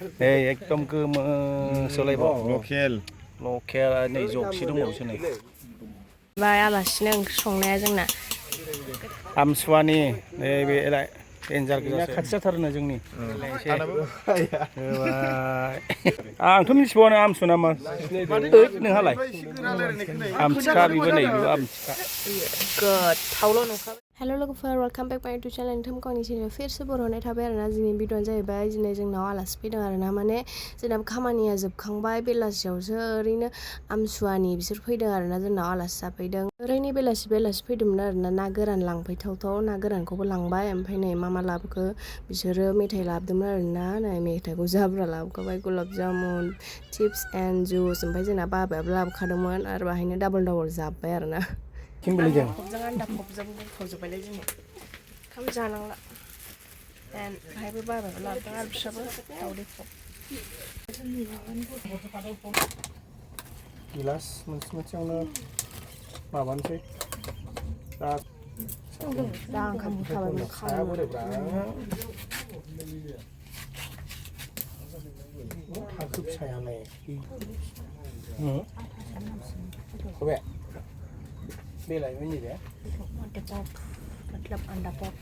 एकदम गोमो सोलायबाव लकेल नै जगसि दंबावोसो नै आलासिनो ओंख्रि संनाया जोंना आमसुवानि नैबे डेन्जार गोजा खाथि जाथारोनो जोंनि आंथ' मिथिबावानो आमसु नामा नोंहालाय आमथिखा बेबो नै बेबो आमथिखा गोथावल' नंखाबाय हेल' लोगोफोर वेलकाम बेक माय इउटुब चेनेल नोंथांमोनखौ आंनि चेनेलाव फेरसे बर'नाय थाबाय आरोना जोंनि भिडिअ'आनो जाहैबाय दिनै जोंनाव आलासि फैदों आरोना माने जोंना खामानिया जोबखांबाय बेलासियावसो ओरैनो आमसुवानि बिसोर फैदों आरोना जोंनाव आलासि जाफैदों ओरैनो बेलासि फैदोंमोन आरोना ना गोरान लांफैथावथाव ना गोरानखौबो लांबाय ओमफ्राय नै मा लाबोखो बिसोरो मेथाइ लाबोदोंमोन आरोना नै मेथाइखौ जाब्रा लाबोखाबाय gulab jamun chips and juice ओमफ्राय जोंना बाबायाबो लाबोखादोंमोन आरो बाहायनो डाबल जाब्बाय आरोना किमबलिजों खबजों आन्दा खबजों बुंफबजोब्बायलाय दिनै ओंखाम जानांला बाहायबो बाबायाबो लाबोदों आरो बिस्राबो दावदै खब गिलास मोनसेयावनो माबानोसै दा ओंखाम होखाबायमोन थाखो फिसायालाय खबे बेलाय में नहीं है मतलब अंडा पॉप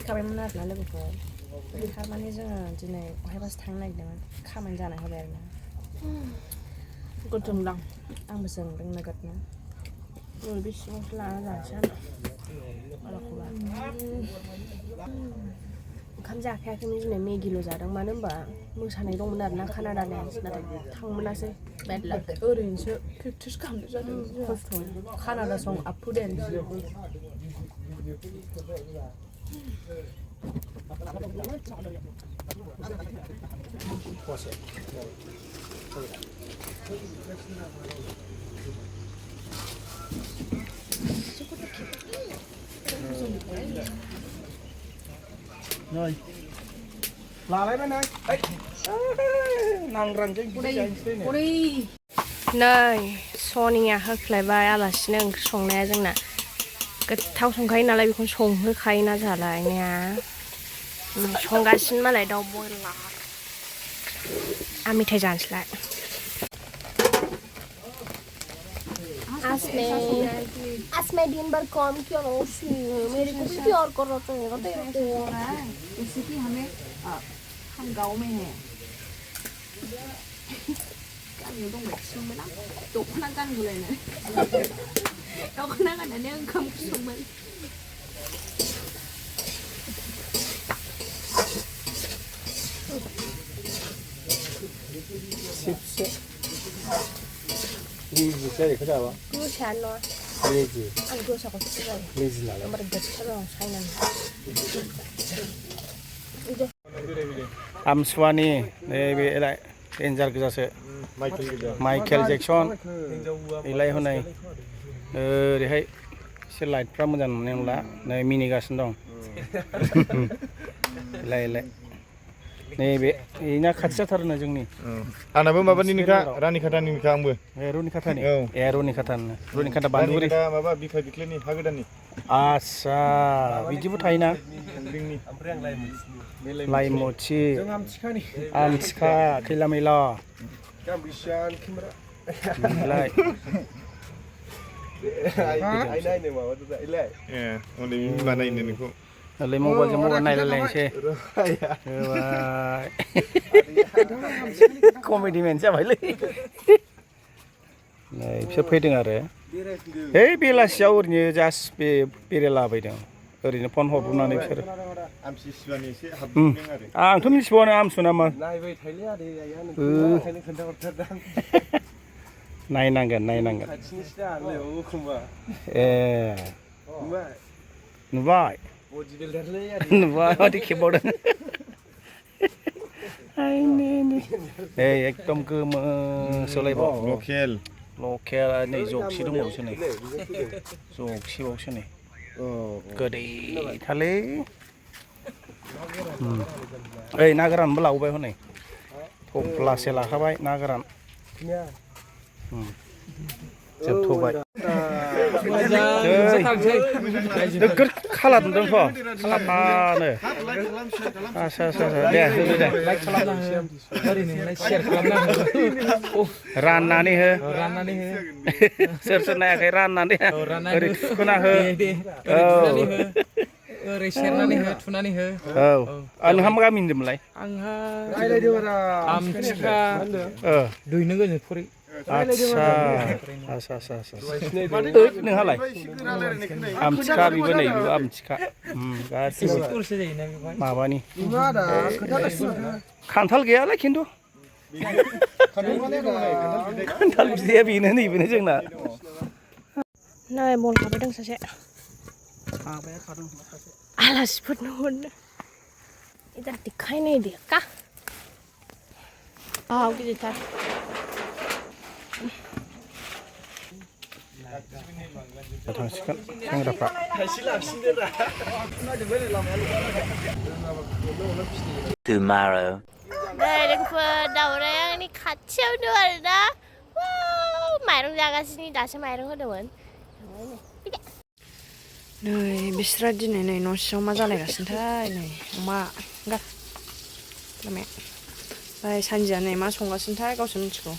खाबायमोन आरोना लोगोफोर माने जोङो दिनै बहायबासो थांनो नागिरदोंमोन खामानि जाना होबाय आरोना गोजोनदां आंबो जोंदों नोगोदनो बेसेबांसो लाना जानोसै ओंखाम जाखायाखैमोन दिनै मेगिल' जादों मानो होनबा मोसानाय दंमोन आरोना कानाडानि नाथाय थांमोनासै बेड लाक ओरैनोसो प्रेक्टिस खालामनाय जादों खस्थ' कानाडा सं आपु dance Rồi. Lại bên này. Nangrangजों जायनोसै नै सनिया होख्लायबाय आलासिनो ओंख्रि संनाया जोंना गोथाव संखायो नालाय बेखौनो संहोखायोना जालाय ना संगासिनो मालाय दाउ बयलार आं मेथाइ जानोसैलाय आज मैं दिन भर काम किया ना मेरे को भी प्यार कर रहा था जैसे कि हम गाँव में हैं गामियाव दंबाय संबायना दख'ना गानगुलायनाय दख'ना गाननानै ओंखाम संबाय 리지 쟤 그자 봐. 그렇지 않아. 리지. 아니 그거 사고 싶어요. 리지 나라. 엄마랑 몇처럼 차이는. 이제. आमसुवानि नैबे डेन्जार गोजासो माइकेल जेक्सन इलाय हनै ओरैहाय एसे लाइटफ्रा मोजां नुनाय नंला नै मिनिगासिनो दं इलाय नैबे इना खाथि जाथारोनो जोंनि आंनाबो माबानिनोखा रानिखाथानिनोखा आंबो रुनिखाथानि रुनिखाथा बान्दुगुरि माबा बिफा बिख्लेनि हा गोदाननि आच्छा बिदिबो थायोना लाइमथि आमथिखा खैला मैला Lấy mobile cho mobile này lên xe. Comedy man sao vậy lấy? Này, sắp hết được rồi. Hey, bila siapa ni jas pirela bayi ओरैनो फन हरब्रबनानै बिसोरो आंथ' मिथिबावानो आमसु नामा नायनांगोन ए नुबाय माथो खेबबावदों एकदम गोमो सोलायबाव लकेल नै जगसि दंबावोसो नै जगसिबावसो नै गोदैथारलै ओइ ना गोरानबो लाबोबाय हनै थफ्लासे लाखाबाय ना गोरान जोबथ'बाय नोगोद खालामदोंथ' खालामनानो आसा दे होदो दे राननानै हो सोर नायाखै राननानै ओरै थुखोना हो ओरै सेरनानै हो थुनानै हो नोंहा मा गामि होनदोंमोनलाय आंहा आमथिखा दुइनो गोजोन फुरि आसा नोंहालाय आमथिखा बेबो नै बेबो आमथिखा गासिबो माबानि खान्थाल गैयालाय खिन्थु खान्थाल बिदैया बेनो नैबेनो जोंना नै बल खाबायदों सासे आलासिफोरनो हरनो इधर दिखाई नहीं दिया का आओ गिदिरथार थांसिगोन सेंग्राफ्रा tomorrow नै लोगोफोर दाउराया आंनि खाथियाव दं आरोना माइरं जागासिनो दासो माइरं होदोंमोन नै बिस्रा दिनै नै न' सिङाव मा जालायगासिनोथाय नै अमा ओमफ्राय सानजिया नै मा संगासिनोथाय गावसोर मिथिगौ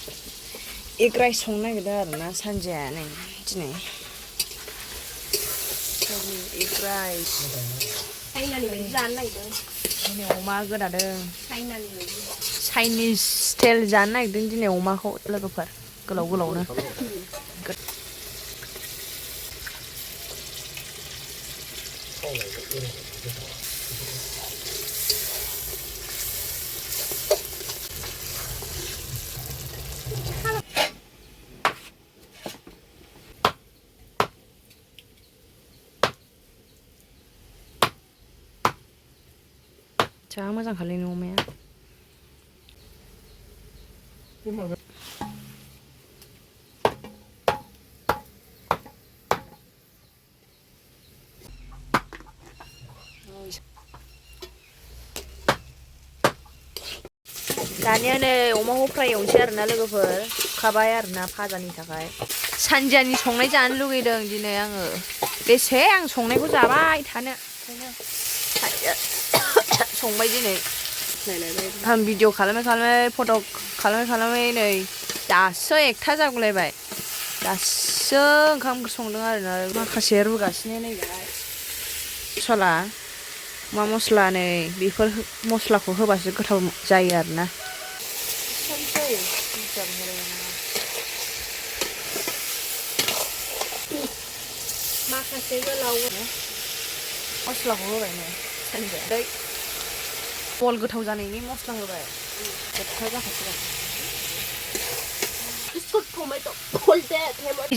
एग राइस संनो नागिरदों आरोना सानजिया नै दिनै एग राइस चाइनानि बायदि जानो नागिरदों दिनै अमा गोदादों चाइनिस स्टाइल जानो नागिरदों दिनै अमाखौ लोगोफोर गोलाव गोलावनो जा मोजां खालायनो अमाया दानिया नै अमाखौ फ्राय एवनोसै आरोना लोगोफोर सुखाबाय आरोना फाजानि थाखाय सानजियानि संनाय जानो लुगैदों दिनै आङो बेसे आं संनायखौ जाबाय थानो संबाय दिनै आं भिडिअ खालामै फट' खालामै नै दासो 1ता जागुलायबाय दासो ओंखाम ओंख्रि संदों आरोना माखासे रुगासिनो नैबेहाय मस्ला मा मस्ला नै बेफोर मस्लाखौ होबासो गोथाव जायो आरोना माखासे गोलाव मस्लाखौ होबाय नै सानजिया बल गोथाव जानायनि मस्ला होबाय गोथाव जाखासिगोन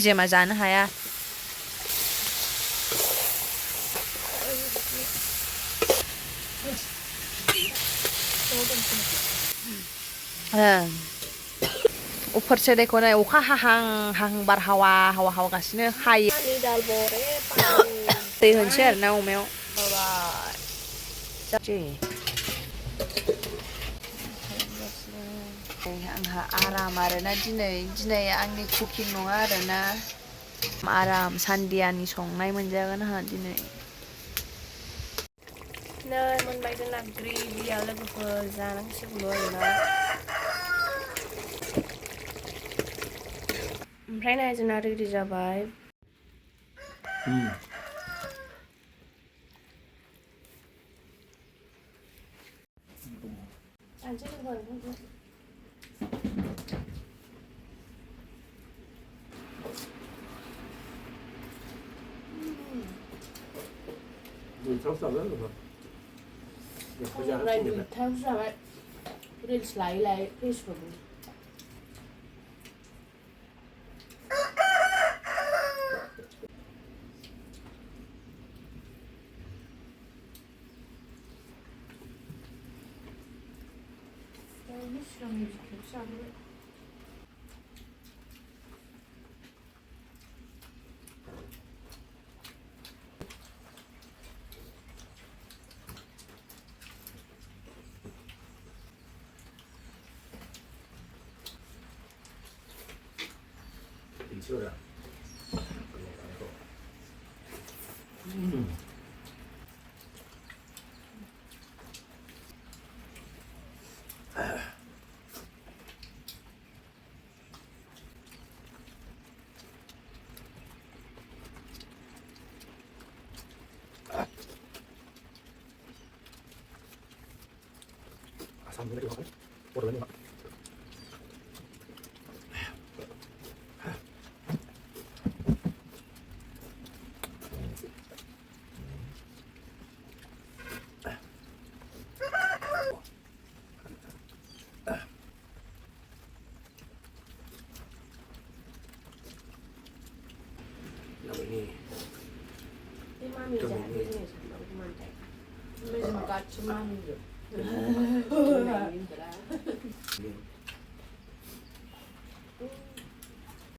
जेमा जानो हाया ऊपर से देखो ना अखा हाहां बारहावा गासिनो हायो दै होनसै आरोना अमायाव आंहा आराम आरोना दिनै आंनि कुकिं नङा आरोना आराम सान्दियानि संनाय मोनजागोन आंहा दिनै नै मोनबाय जोंना ग्रेभिया लोगोफोर जानांसिगौ आरोना ओमफ्राय नै जोंना रेडि जाबाय Reels lại Facebook Mami jahat ni sama mantai. Mesti makan cuma ni je.